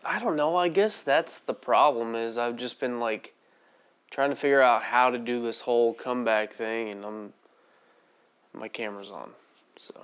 I don't know. I guess that's the problem is I've just been like trying to figure out how to do this whole comeback thing, and my camera's on. So,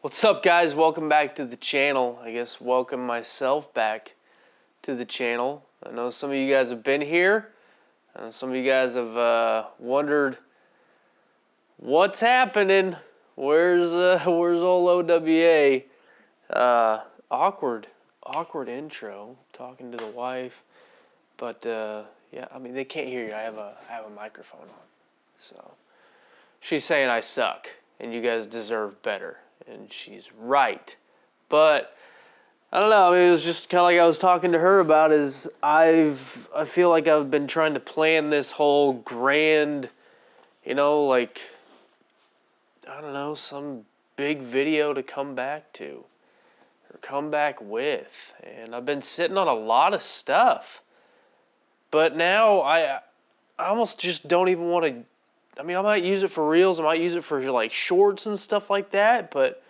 what's up, guys? Welcome back to the channel. I guess welcome myself back to the channel. I know some of you guys have been here. Some of you guys have wondered what's happening. Where's old OWA? Awkward intro. Talking to the wife, but yeah, I mean they can't hear you. I have a microphone on, so she's saying I suck and you guys deserve better, and she's right. But I don't know. I mean, it was just kind of like I was talking to her about. Is I feel like I've been trying to plan this whole grand, like I don't know, some big video to come back to or come back with, and I've been sitting on a lot of stuff. But now I almost just don't even want to. I mean, I might use it for reels. I might use it for like shorts and stuff like that. But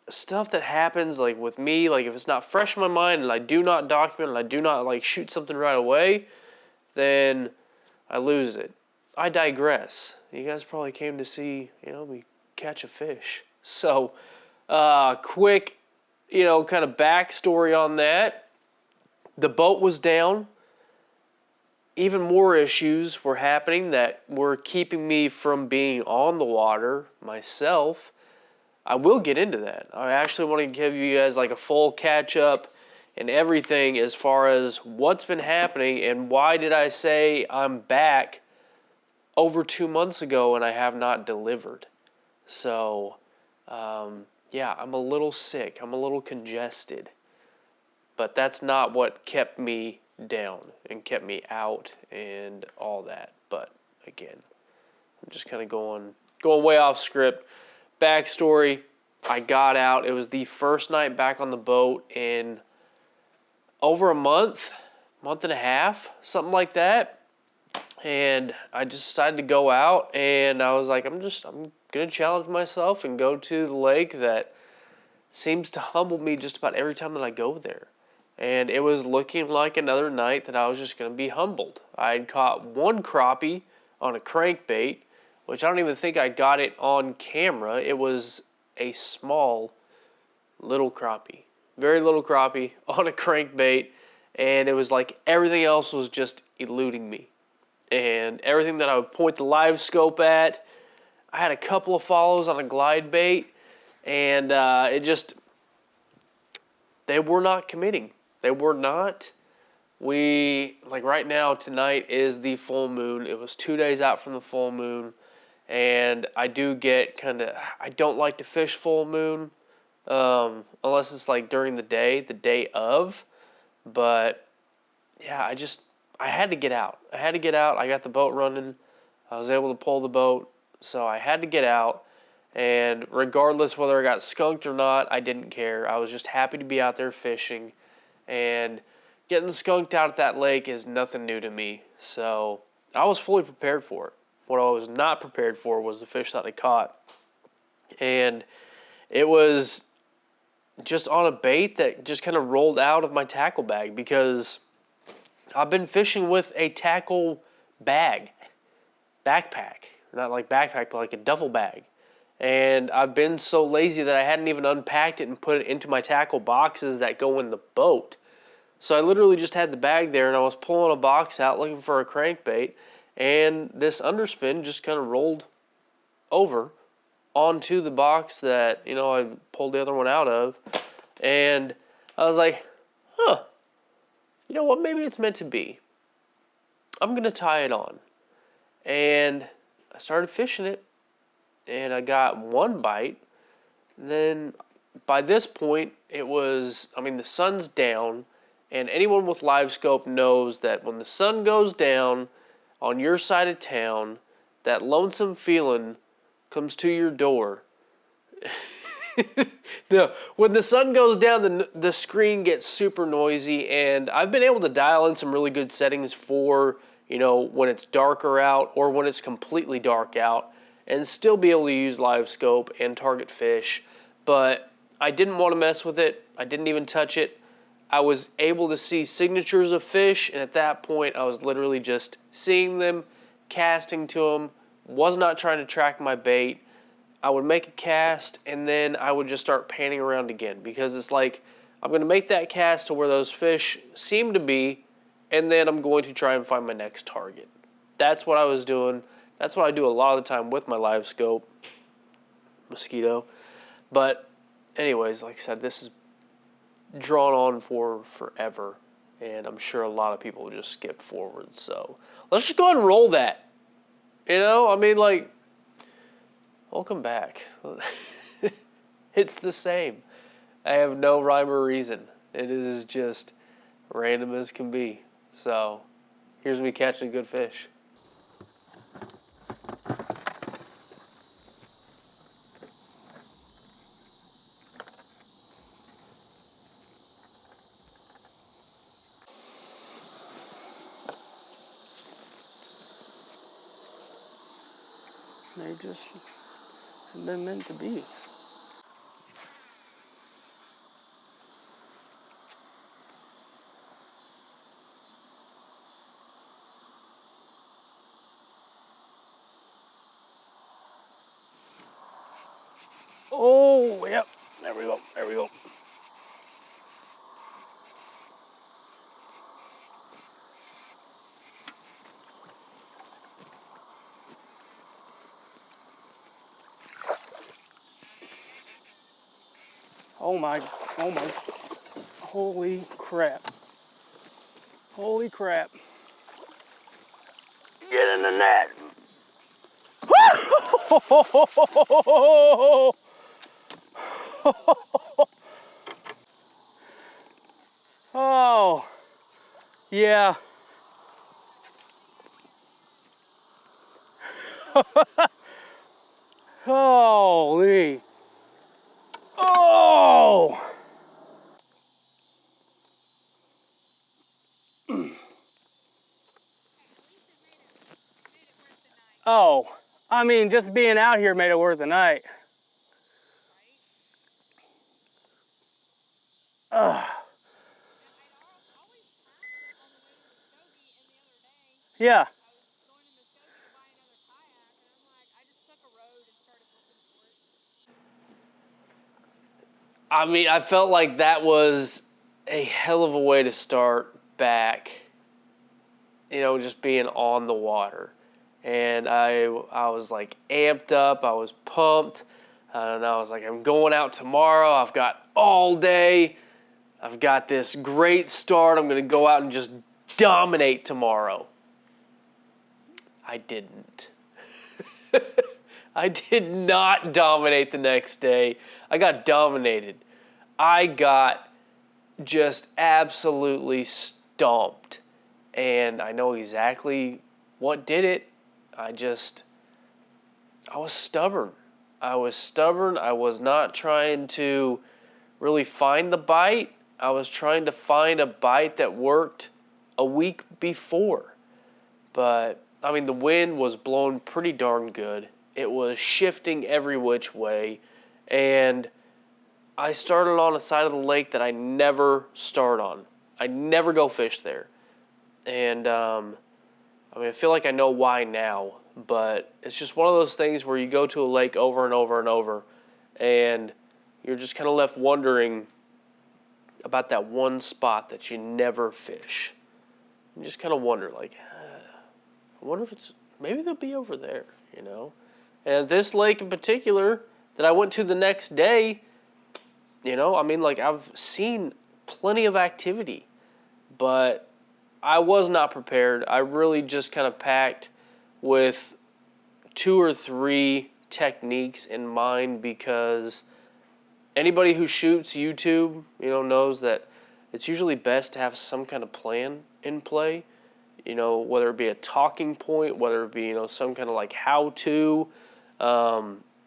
stuff that happens like with me, like if it's not fresh in my mind and I do not document and I do not like shoot something right away, then I lose it. I digress. You guys probably came to see, me catch a fish. So, quick, kind of backstory on that. The boat was down. Even more issues were happening that were keeping me from being on the water myself. I will get into that. I actually want to give you guys like a full catch up and everything as far as what's been happening and why did I say I'm back over 2 months ago and I have not delivered. So, yeah, I'm a little sick. I'm a little congested. But that's not what kept me down and kept me out and all that. But again, I'm just kind of going way off script. Backstory, I got out. It was the first night back on the boat in over a month and a half, something like that. And I just decided to go out, and I was like, I'm going to challenge myself and go to the lake that seems to humble me just about every time that I go there. And it was looking like another night that I was just going to be humbled. I had caught one crappie on a crankbait, which I don't even think I got it on camera. It was a small little crappie, very little crappie on a crankbait, and it was like everything else was just eluding me. And everything that I would point the live scope at, I had a couple of follows on a glide bait, and they were not committing. They were not. Like right now, tonight is the full moon. It was 2 days out from the full moon. And I do get I don't like to fish full moon unless it's like during the day of. But yeah, I had to get out. I got the boat running. I was able to pull the boat. So I had to get out. And regardless whether I got skunked or not, I didn't care. I was just happy to be out there fishing. And getting skunked out at that lake is nothing new to me. So I was fully prepared for it. What I was not prepared for was the fish that I caught. And it was just on a bait that just kind of rolled out of my tackle bag because I've been fishing with a tackle backpack. Not like backpack, but like a duffel bag. And I've been so lazy that I hadn't even unpacked it and put it into my tackle boxes that go in the boat. So I literally just had the bag there and I was pulling a box out looking for a crankbait. And this underspin just kind of rolled over onto the box that, I pulled the other one out of. And I was like, you know what, maybe it's meant to be. I'm going to tie it on. And I started fishing it. And I got one bite. And then by this point, the sun's down. And anyone with live scope knows that when the sun goes down on your side of town, that lonesome feeling comes to your door. No, when the sun goes down, the screen gets super noisy, and I've been able to dial in some really good settings for, when it's darker out or when it's completely dark out, and still be able to use live scope and target fish. But I didn't want to mess with it. I didn't even touch it. I was able to see signatures of fish, and at that point, I was literally just seeing them, casting to them, was not trying to track my bait. I would make a cast, and then I would just start panning around again, because it's like, I'm going to make that cast to where those fish seem to be, and then I'm going to try and find my next target. That's what I was doing. That's what I do a lot of the time with my live scope. Mosquito. But anyways, like I said, this is drawn on for forever, and I'm sure a lot of people will just skip forward. So let's just go ahead and roll that. You know, I mean, like, welcome back. It's the same. I have no rhyme or reason. It is just random as can be. So here's me catching a good fish. They just have been meant to be. Oh, yep. There we go. There we go. Oh my, holy crap. Holy crap. Get in the net. Oh, yeah. Holy. Oh. Oh, I mean, just being out here made it worth the night. Ugh. Yeah. I mean, I felt like that was a hell of a way to start back, you know, just being on the water. And I was like amped up, I was pumped, and I was like, I'm going out tomorrow, I've got all day, I've got this great start, I'm going to go out and just dominate tomorrow. I didn't. I did not dominate the next day. I got dominated. I got just absolutely stomped. And I know exactly what did it. I was stubborn. I was stubborn. I was not trying to really find the bite. I was trying to find a bite that worked a week before. But, I mean, the wind was blowing pretty darn good. It was shifting every which way, and I started on a side of the lake that I never start on. I never go fish there. And, I mean, I feel like I know why now, but it's just one of those things where you go to a lake over and over and over, and you're just kind of left wondering about that one spot that you never fish. You just kind of wonder, like, I wonder if it's, maybe they'll be over there, you know? And this lake in particular that I went to the next day, you know, I mean, like, I've seen plenty of activity, but I was not prepared. I really just kind of packed with 2 or 3 techniques in mind, because anybody who shoots YouTube, you know, knows that it's usually best to have some kind of plan in play, you know, whether it be a talking point, whether it be, you know, some kind of like how-to.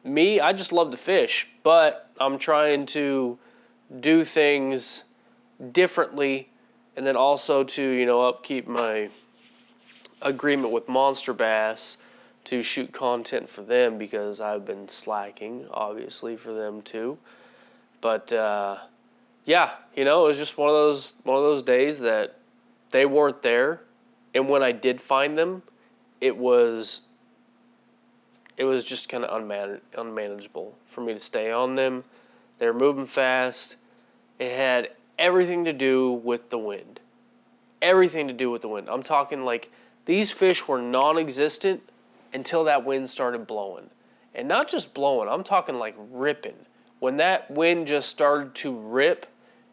Me, I just love to fish, but I'm trying to do things differently, and then also to, you know, upkeep my agreement with Monster Bass to shoot content for them, because I've been slacking, obviously, for them too. But yeah, you know, it was just one of those days that they weren't there, and when I did find them, it was just kind of unmanageable for me to stay on them. They were moving fast. It had everything to do with the wind. Everything to do with the wind. I'm talking like these fish were non-existent until that wind started blowing. And not just blowing, I'm talking like ripping. When that wind just started to rip,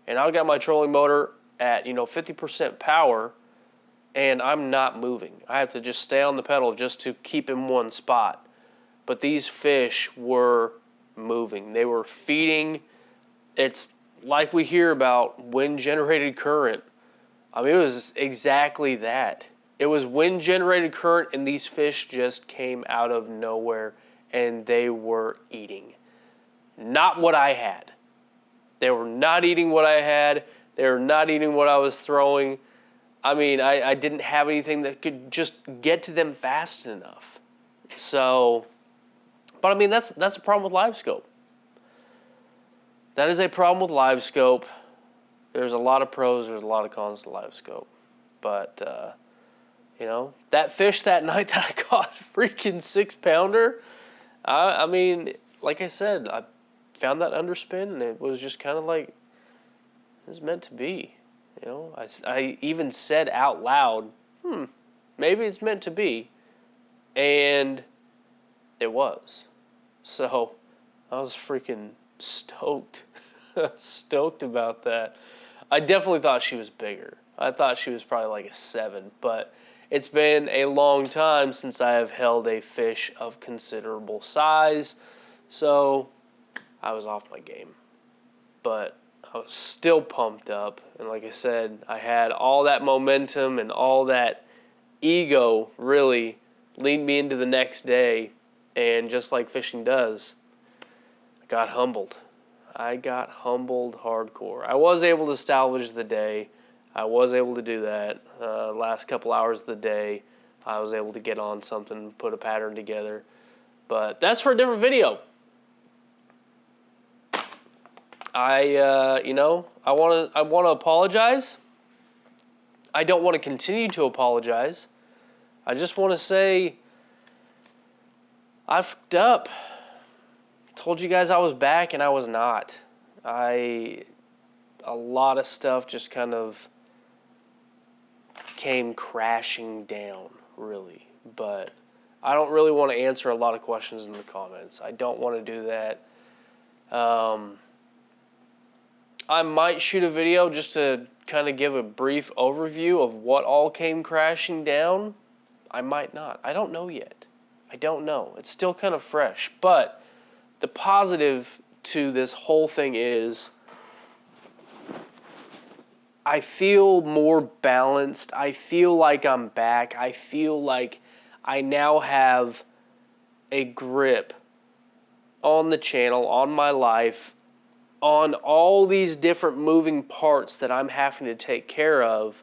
and I got my trolling motor at 50% power, and I'm not moving. I have to just stay on the pedal just to keep in one spot. But these fish were moving. They were feeding. It's like we hear about wind-generated current. I mean, it was exactly that. It was wind-generated current, and these fish just came out of nowhere, and they were eating. Not what I had. They were not eating what I had. They were not eating what I was throwing. I mean, I didn't have anything that could just get to them fast enough. So, but I mean, that's a problem with live scope. That is a problem with live scope. There's a lot of pros, there's a lot of cons to live scope. But, that fish that night that I caught, freaking 6-pounder, I mean, like I said, I found that underspin, and it was just kind of like, it was meant to be. I even said out loud, maybe it's meant to be. And it was. So I was freaking stoked. Stoked about that. I definitely thought she was bigger. I thought she was probably like a 7, but it's been a long time since I have held a fish of considerable size, so I was off my game. But I was still pumped up, and like I said, I had all that momentum and all that ego really lead me into the next day, and just like fishing does, I got humbled. I got humbled hardcore. I was able to salvage the day. I was able to do that. Last couple hours of the day, I was able to get on something, put a pattern together. But that's for a different video. I want to apologize. I don't want to continue to apologize. I just want to say I fucked up. Told you guys I was back, and I was not. A lot of stuff just kind of came crashing down, really. But I don't really want to answer a lot of questions in the comments. I don't want to do that. I might shoot a video just to kind of give a brief overview of what all came crashing down. I might not. I don't know yet. I don't know. It's still kind of fresh. But the positive to this whole thing is I feel more balanced. I feel like I'm back. I feel like I now have a grip on the channel, on my life, on all these different moving parts that I'm having to take care of,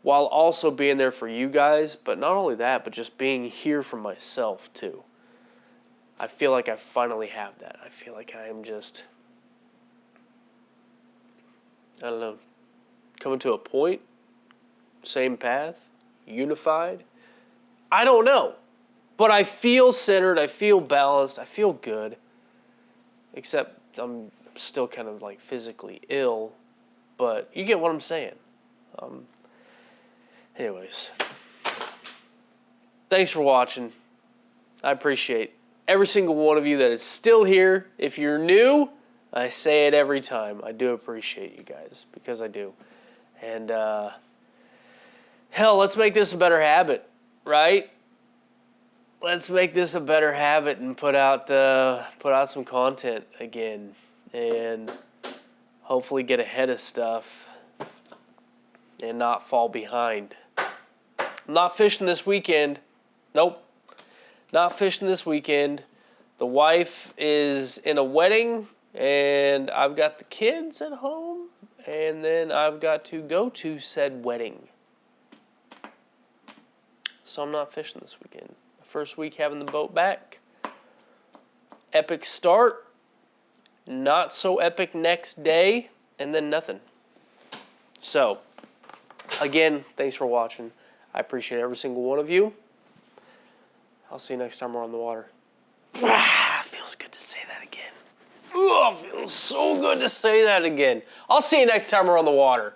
while also being there for you guys. But not only that, but just being here for myself too. I feel like I finally have that. I feel like I am just, I don't know, coming to a point, same path, unified. I don't know. But I feel centered, I feel balanced, I feel good. Except I'm still kind of like physically ill. But you get what I'm saying. Anyways. Thanks for watching. I appreciate every single one of you that is still here. If you're new, I say it every time. I do appreciate you guys, because I do. And hell, let's make this a better habit, right? Let's make this a better habit and put out some content again, and hopefully get ahead of stuff and not fall behind. I'm not fishing this weekend. Nope. Not fishing this weekend. The wife is in a wedding, and I've got the kids at home, and then I've got to go to said wedding. So I'm not fishing this weekend. First week having the boat back. Epic start. not so epic next day, and then nothing. So, again, thanks for watching. I appreciate every single one of you. I'll see you next time we're on the water. Feels good to say that again. Feels so good to say that again. I'll see you next time we're on the water.